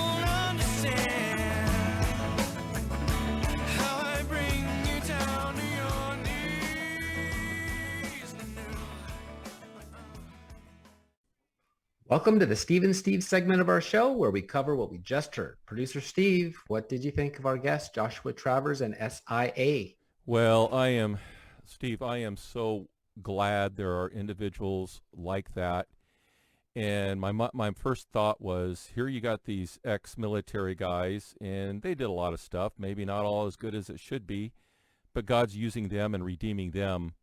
Speaker 2: Welcome to the Steve and Steve segment of our show where we cover what we just heard. Producer Steve, what did you think of our guests, Joshua Travers and SIA?
Speaker 1: Well, Steve, I am so glad there are individuals like that. And my first thought was, here you got these ex-military guys, and they did a lot of stuff, maybe not all as good as it should be, but God's using them and redeeming them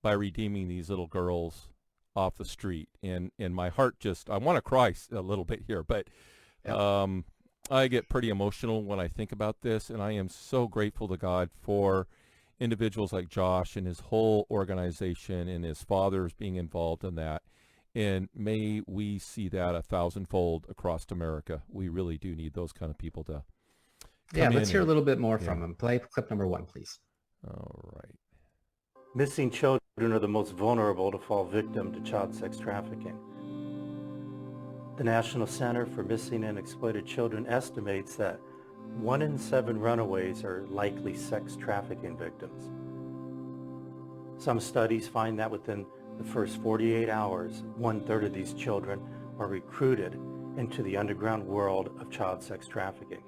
Speaker 1: by redeeming these little girls off the street. And my heart I want to cry a little bit here, but I get pretty emotional when I think about this, and I am so grateful to God for individuals like Josh and his whole organization and his fathers being involved in that. And may we see that 1,000-fold across America. We really do need those kind of people to come
Speaker 2: let's
Speaker 1: in
Speaker 2: hear a little bit more from him. Play clip number 1, please.
Speaker 1: All right.
Speaker 5: Missing children are the most vulnerable to fall victim to child sex trafficking. The National Center for Missing and Exploited Children estimates that 1 in 7 runaways are likely sex trafficking victims. Some studies find that within the first 48 hours, 1/3 of these children are recruited into the underground world of child sex trafficking.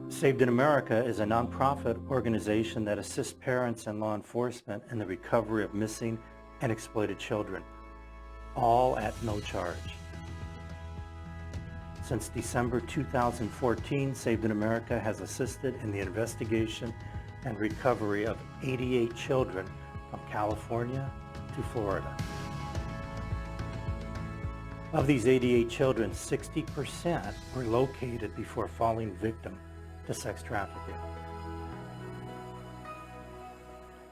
Speaker 5: Saved in America is a nonprofit organization that assists parents and law enforcement in the recovery of missing and exploited children, all at no charge. Since December 2014, Saved in America has assisted in the investigation and recovery of 88 children from California to Florida. Of these 88 children, 60% were located before falling victim to sex trafficking.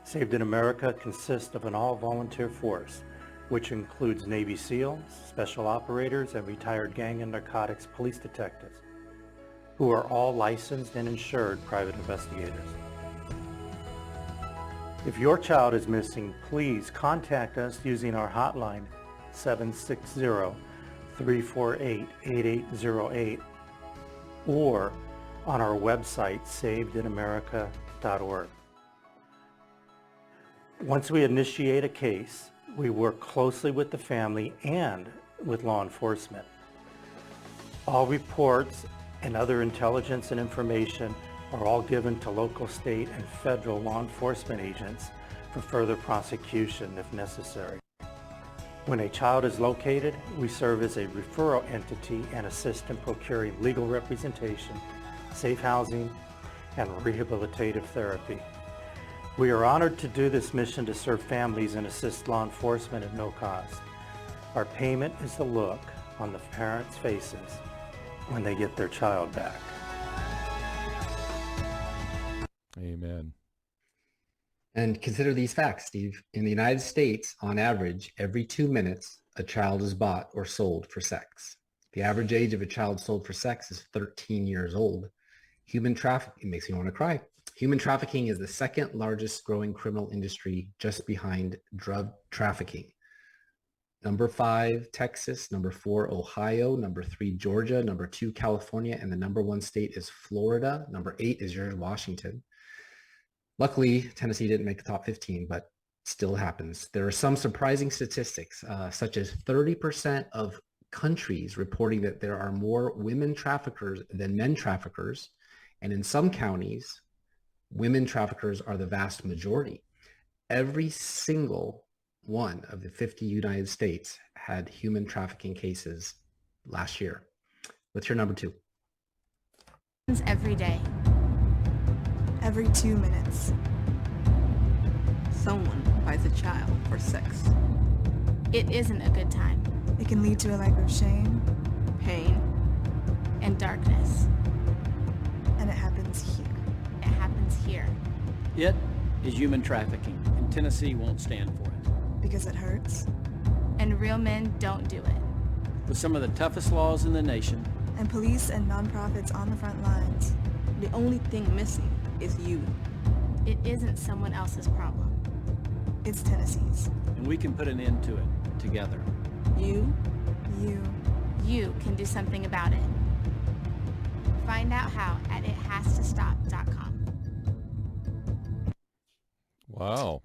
Speaker 5: Saved in America consists of an all-volunteer force, which includes Navy SEALs, special operators, and retired gang and narcotics police detectives, who are all licensed and insured private investigators. If your child is missing, please contact us using our hotline 760-348-8808 or on our website savedinamerica.org. Once we initiate a case, we work closely with the family and with law enforcement. All reports and other intelligence and information are all given to local, state, and federal law enforcement agents for further prosecution if necessary. When a child is located, we serve as a referral entity and assist in procuring legal representation, safe housing, and rehabilitative therapy. We are honored to do this mission to serve families and assist law enforcement at no cost. Our payment is the look on the parents' faces when they get their child back.
Speaker 1: Amen.
Speaker 2: And consider these facts, Steve. In the United States, on average, every 2 minutes, a child is bought or sold for sex. The average age of a child sold for sex is 13 years old. Human trafficking, it makes me want to cry. Human trafficking is the second largest growing criminal industry, just behind drug trafficking. Number 5, Texas. Number 4, Ohio. Number 3, Georgia. Number 2, California. And the number 1 state is Florida. Number 8 is your Washington. Luckily, Tennessee didn't make the top 15, but still happens. There are some surprising statistics, such as 30% of countries reporting that there are more women traffickers than men traffickers. And in some counties, women traffickers are the vast majority. Every single one of the 50 United States had human trafficking cases last year. What's your number 2?
Speaker 6: Every day.
Speaker 7: Every 2 minutes.
Speaker 6: Someone buys a child for sex. It isn't a good time.
Speaker 7: It can lead to a life of shame,
Speaker 6: pain, and darkness.
Speaker 7: And it happens here.
Speaker 6: It happens here.
Speaker 8: It is human trafficking, and Tennessee won't stand for it.
Speaker 7: Because it hurts.
Speaker 6: And real men don't do it.
Speaker 8: With some of the toughest laws in the nation.
Speaker 7: And police and nonprofits on the front lines.
Speaker 6: The only thing missing is you. It isn't someone else's problem.
Speaker 7: It's Tennessee's.
Speaker 8: And we can put an end to it together.
Speaker 6: You can do something about it. Find out how at ithastostop.com.
Speaker 1: Wow.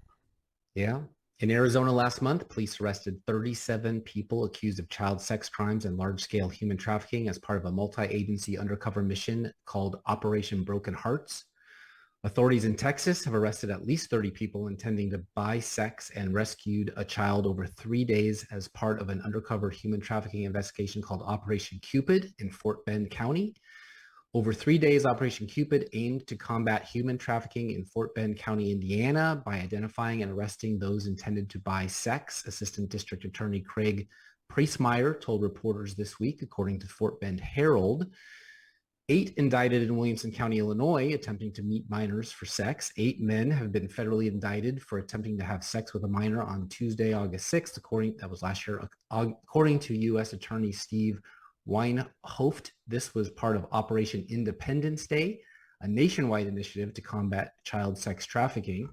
Speaker 2: Yeah. In Arizona last month, police arrested 37 people accused of child sex crimes and large-scale human trafficking as part of a multi-agency undercover mission called Operation Broken Hearts. Authorities in Texas have arrested at least 30 people intending to buy sex and rescued a child over 3 days as part of an undercover human trafficking investigation called Operation Cupid in Fort Bend County. Over 3 days, Operation Cupid aimed to combat human trafficking in Fort Bend County, Indiana, by identifying and arresting those intended to buy sex, Assistant District Attorney Craig Priesmeyer told reporters this week, according to Fort Bend Herald. 8 indicted in Williamson County, Illinois, attempting to meet minors for sex. 8 men have been federally indicted for attempting to have sex with a minor on Tuesday, August 6th, that was last year, according to U.S. Attorney Steve Weinhoft. This was part of Operation Independence Day, a nationwide initiative to combat child sex trafficking.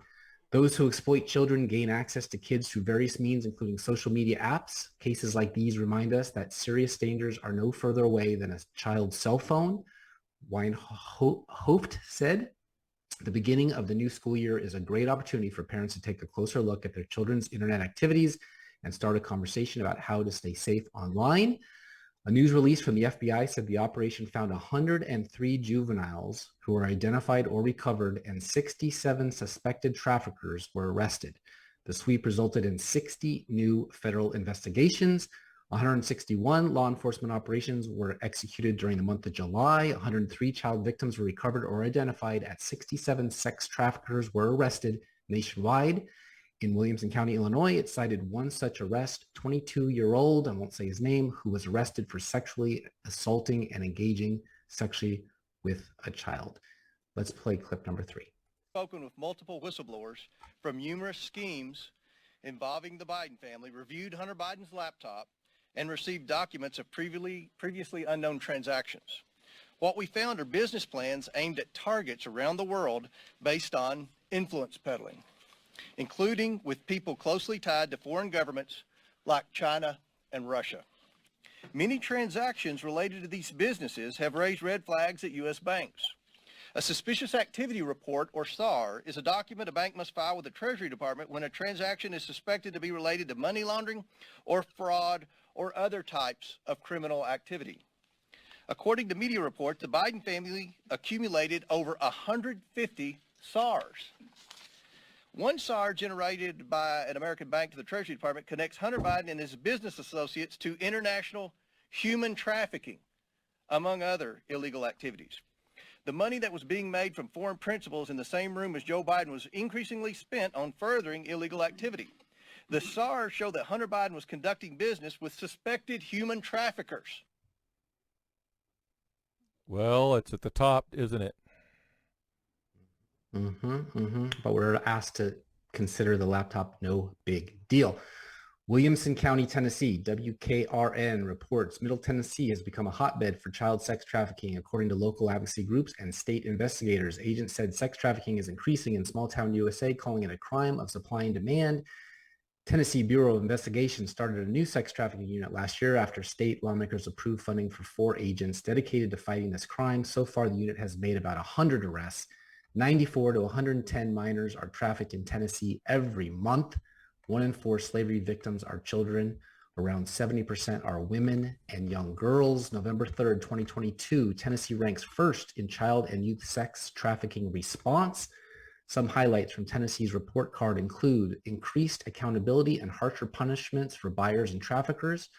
Speaker 2: Those who exploit children gain access to kids through various means, including social media apps. Cases like these remind us that serious dangers are no further away than a child's cell phone. Weinhoft said, the beginning of the new school year is a great opportunity for parents to take a closer look at their children's internet activities and start a conversation about how to stay safe online. A news release from the FBI said the operation found 103 juveniles who were identified or recovered, and 67 suspected traffickers were arrested. The sweep resulted in 60 new federal investigations. 161 law enforcement operations were executed during the month of July. 103 child victims were recovered or identified, at 67 sex traffickers were arrested nationwide. In Williamson County, Illinois, it cited one such arrest, 22-year-old, I won't say his name, who was arrested for sexually assaulting and engaging sexually with a child. Let's play clip number 3.
Speaker 9: Spoken with multiple whistleblowers from numerous schemes involving the Biden family, reviewed Hunter Biden's laptop, and received documents of previously unknown transactions. What we found are business plans aimed at targets around the world based on influence peddling, including with people closely tied to foreign governments like China and Russia. Many transactions related to these businesses have raised red flags at U.S. banks. A suspicious activity report, or SAR, is a document a bank must file with the Treasury Department when a transaction is suspected to be related to money laundering or fraud or other types of criminal activity. According to media reports, the Biden family accumulated over 150 SARs. One SAR generated by an American bank to the Treasury Department connects Hunter Biden and his business associates to international human trafficking, among other illegal activities. The money that was being made from foreign principals in the same room as Joe Biden was increasingly spent on furthering illegal activity. The SARs show that Hunter Biden was conducting business with suspected human traffickers.
Speaker 1: Well, it's at the top, isn't it?
Speaker 2: But we're asked to consider the laptop no big deal. Williamson County, Tennessee, WKRN reports Middle Tennessee has become a hotbed for child sex trafficking, according to local advocacy groups and state investigators. Agents said sex trafficking is increasing in small-town USA, calling it a crime of supply and demand. Tennessee Bureau of Investigation started a new sex trafficking unit last year after state lawmakers approved funding for 4 agents dedicated to fighting this crime. So far, the unit has made about 100 arrests. 94 to 110 minors are trafficked in Tennessee every month. 1 in 4 slavery victims are children. Around 70% are women and young girls. November 3rd, 2022, Tennessee ranks first in child and youth sex trafficking response. Some highlights from Tennessee's report card include increased accountability and harsher punishments for buyers and traffickers,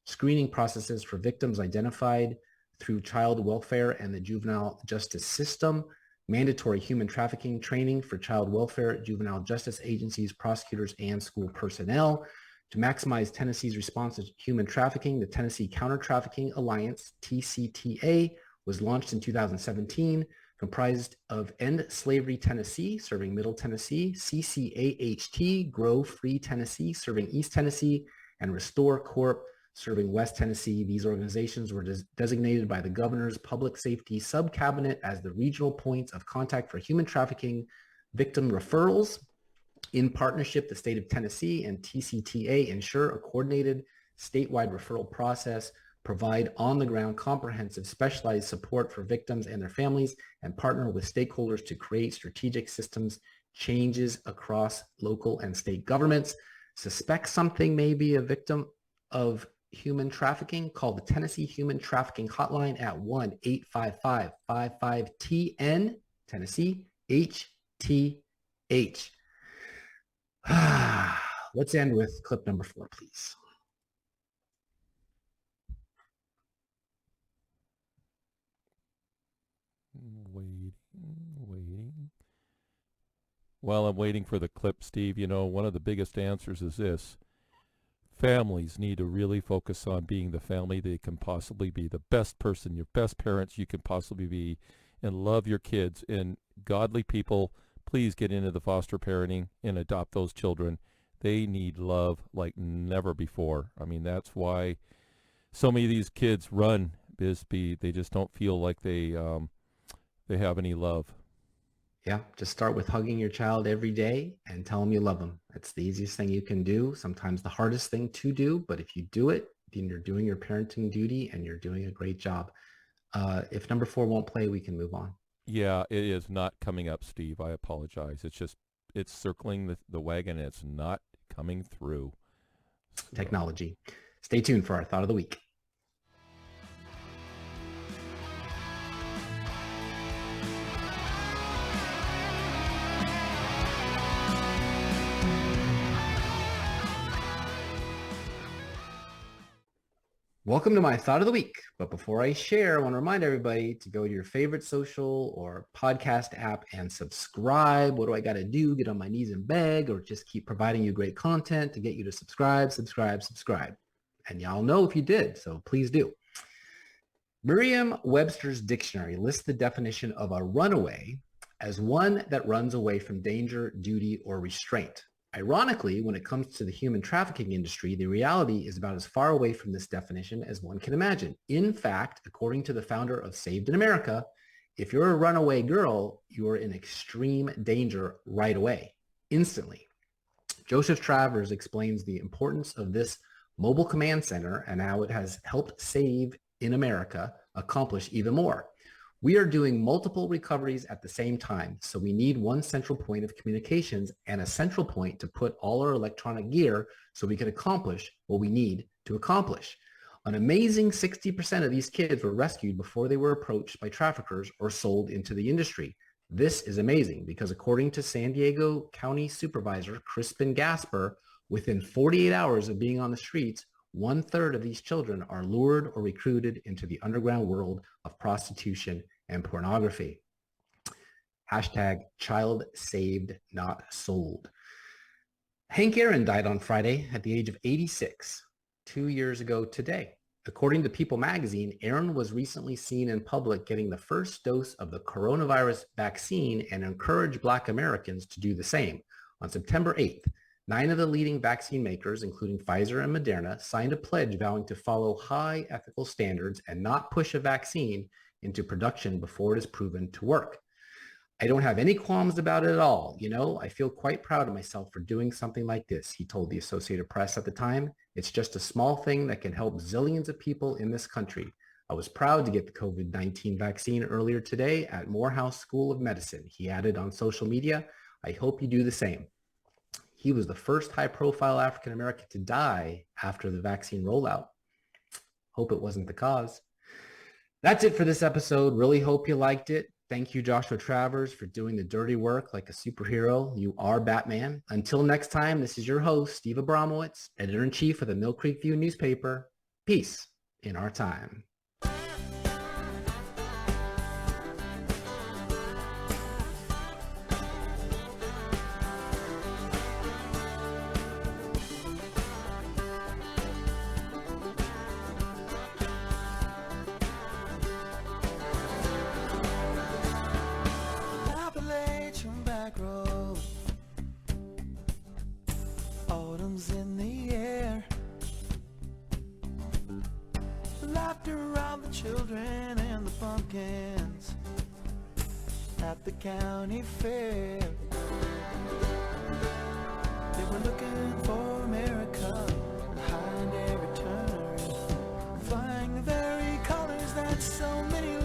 Speaker 2: screening processes for victims identified through child welfare and the juvenile justice system, mandatory human trafficking training for child welfare, juvenile justice agencies, prosecutors, and school personnel. To maximize Tennessee's response to human trafficking, the Tennessee Counter-Trafficking Alliance, TCTA, was launched in 2017, comprised of End Slavery Tennessee, serving Middle Tennessee, CCAHT, Grow Free Tennessee, serving East Tennessee, and Restore Corp, serving West Tennessee. These organizations were designated by the governor's public safety sub-cabinet as the regional points of contact for human trafficking victim referrals. In partnership, the state of Tennessee and TCTA ensure a coordinated statewide referral process, provide on-the-ground comprehensive specialized support for victims and their families, and partner with stakeholders to create strategic systems changes across local and state governments. suspect something may be a victim of human trafficking, call the Tennessee Human Trafficking Hotline at 1-855-55-TN, Tennessee, HTH. Let's end with clip number 4, please.
Speaker 1: Waiting. While I'm waiting for the clip, Steve, you know, one of the biggest answers is this. Families need to really focus on being the family they can possibly be, the best person, your best parents you can possibly be, and love your kids. And godly people, please get into the foster parenting and adopt those children. They need love like never before. I mean, that's why so many of these kids run, Bisbee. They just don't feel like they have any love.
Speaker 2: Yeah, just start with hugging your child every day and tell them you love them. That's the easiest thing you can do, sometimes the hardest thing to do, but if you do it, then you're doing your parenting duty and you're doing a great job. If number 4 won't play, we can move on.
Speaker 1: Yeah, it is not coming up, Steve. I apologize. It's circling the wagon and it's not coming through. So.
Speaker 2: Technology. Stay tuned for our thought of the week. Welcome to my thought of the week. But before I share, I want to remind everybody to go to your favorite social or podcast app and subscribe. What do I got to do? Get on my knees and beg, or just keep providing you great content to get you to subscribe. And y'all know if you did, so please do. Merriam-Webster's dictionary lists the definition of a runaway as one that runs away from danger, duty, or restraint. Ironically, when it comes to the human trafficking industry, the reality is about as far away from this definition as one can imagine. In fact, according to the founder of Saved in America, if you're a runaway girl, you're in extreme danger right away, instantly. Joseph Travers explains the importance of this mobile command center and how it has helped Save in America accomplish even more. We are doing multiple recoveries at the same time, so we need one central point of communications and a central point to put all our electronic gear so we can accomplish what we need to accomplish. An amazing 60% of these kids were rescued before they were approached by traffickers or sold into the industry. This is amazing because according to San Diego County Supervisor Crispin Gasper, within 48 hours of being on the streets, 1/3 of these children are lured or recruited into the underground world of prostitution and pornography. Hashtag child saved, not sold. Hank Aaron died on Friday at the age of 86, 2 years ago today. According to People magazine, Aaron was recently seen in public getting the first dose of the coronavirus vaccine and encouraged Black Americans to do the same. On September 8th, 9 of the leading vaccine makers, including Pfizer and Moderna, signed a pledge vowing to follow high ethical standards and not push a vaccine into production before it is proven to work. I don't have any qualms about it at all. You know, I feel quite proud of myself for doing something like this, he told the Associated Press at the time. It's just a small thing that can help zillions of people in this country. I was proud to get the COVID-19 vaccine earlier today at Morehouse School of Medicine. He added on social media, I hope you do the same. He was the first high-profile African-American to die after the vaccine rollout. Hope it wasn't the cause. That's it for this episode. Really hope you liked it. Thank you, Joshua Travers, for doing the dirty work like a superhero. You are Batman. Until next time, this is your host, Steve Abramowitz, Editor-in-Chief of the Mill Creek View newspaper. Peace in our time.
Speaker 4: In the air, laughter around the children and the pumpkins at the county fair. They were looking for America behind every turn, flying the very colors that so many